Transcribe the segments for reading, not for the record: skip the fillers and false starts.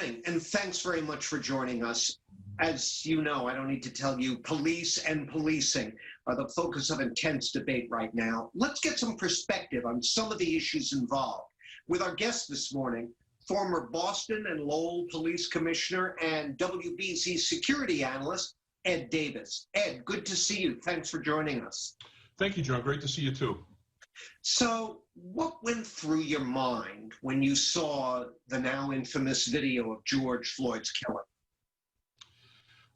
morning, and thanks very much for joining us. As you know, I don't need to tell you, police and policing are the focus of intense debate right now. Let's get some perspective on some of the issues involved with our guest this morning, former Boston and Lowell Police Commissioner and WBZ security analyst, Ed Davis. Ed, good to see you. Thanks for joining us. Thank you, John. Great to see you, too. So what went through your mind when you saw the now infamous video of George Floyd's killing?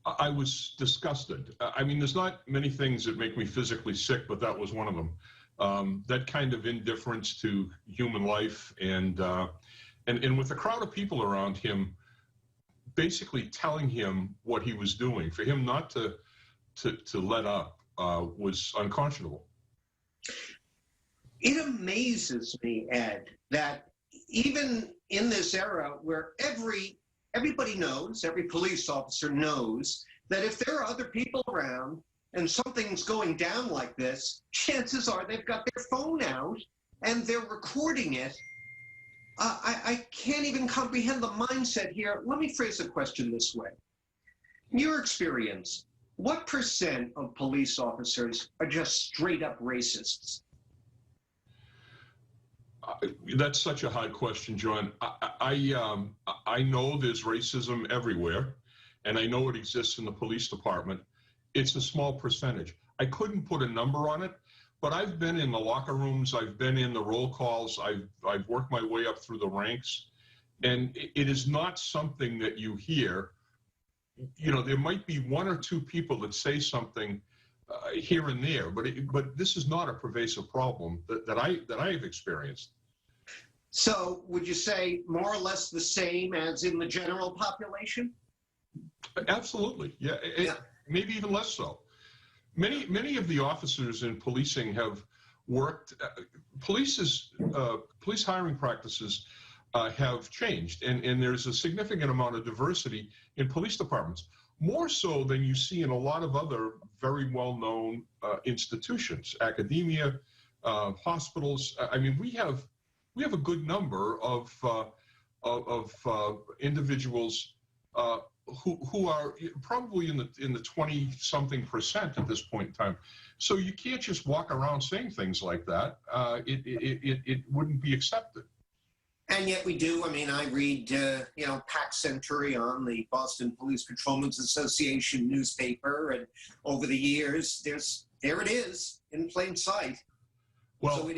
I was disgusted. I mean, there's not many things that make me physically sick, but that was one of them. That kind of indifference to human life and with a crowd of people around him basically telling him what he was doing, for him not to let up was unconscionable. It amazes me, Ed, that even in this era where everybody knows, every police officer knows, that if there are other people around and something's going down like this, chances are they've got their phone out and they're recording it. I can't even comprehend the mindset here. Let me phrase the question this way. In your experience, what % of police officers are just straight up racists? That's such a hard question, John. I know there's racism everywhere, and I know it exists in the police department. It's a small percentage. I couldn't put a number on it, but I've been in the locker rooms, I've been in the roll calls, I've worked my way up through the ranks, and it is not something that you hear. You know, there might be one or two people that say something here and there, but this is not a pervasive problem that I have experienced. So would you say more or less the same as in the general population? Absolutely, yeah. Maybe even less so. Many of the officers in policing have worked. Police hiring practices have changed, and there's a significant amount of diversity in police departments. More so than you see in a lot of other very well-known institutions, academia, hospitals. I mean, we have a good number of individuals who are probably in the 20-something% at this point in time. So you can't just walk around saying things like that. It wouldn't be accepted. And yet we do. I mean, I read, Pac Century on the Boston Police Patrolmen's Association newspaper, and over the years, there it is in plain sight. Well, so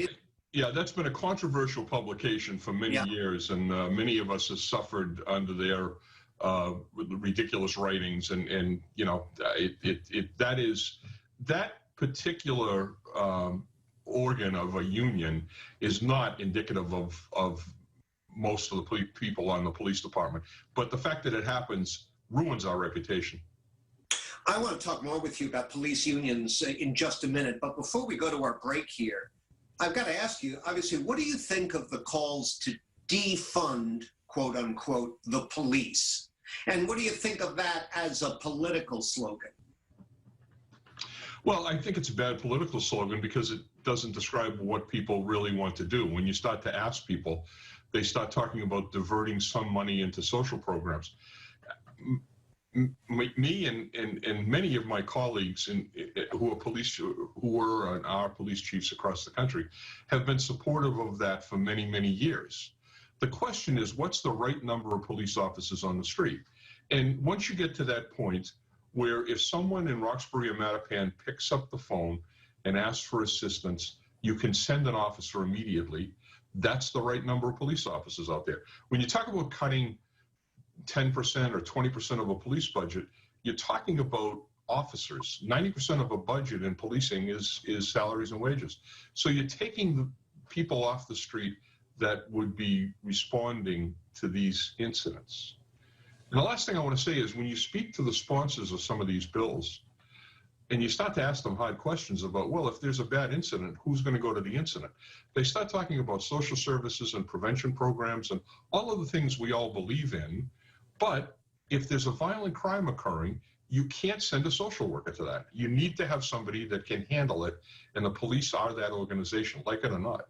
yeah, that's been a controversial publication for many years, and many of us have suffered under their ridiculous writings, and that particular organ of a union is not indicative of most of the people on the police department. But the fact that it happens ruins our reputation. I want to talk more with you about police unions in just a minute, but before we go to our break here, I've got to ask you, obviously, what do you think of the calls to defund, quote unquote, the police? And what do you think of that as a political slogan? Well, I think it's a bad political slogan because it doesn't describe what people really want to do. When you start to ask people, they start talking about diverting some money into social programs. Me and many of my colleagues who are our police chiefs across the country have been supportive of that for many, many years. The question is, what's the right number of police officers on the street? And once you get to that point where if someone in Roxbury or Mattapan picks up the phone and asks for assistance, you can send an officer immediately. That's the right number of police officers out there. When you talk about cutting 10% or 20% of a police budget, you're talking about officers. 90% of a budget in policing is salaries and wages. So you're taking the people off the street that would be responding to these incidents. And the last thing I want to say is when you speak to the sponsors of some of these bills and you start to ask them hard questions about, well, if there's a bad incident, who's going to go to the incident? They start talking about social services and prevention programs and all of the things we all believe in. But if there's a violent crime occurring, you can't send a social worker to that. You need to have somebody that can handle it, and the police are that organization, like it or not.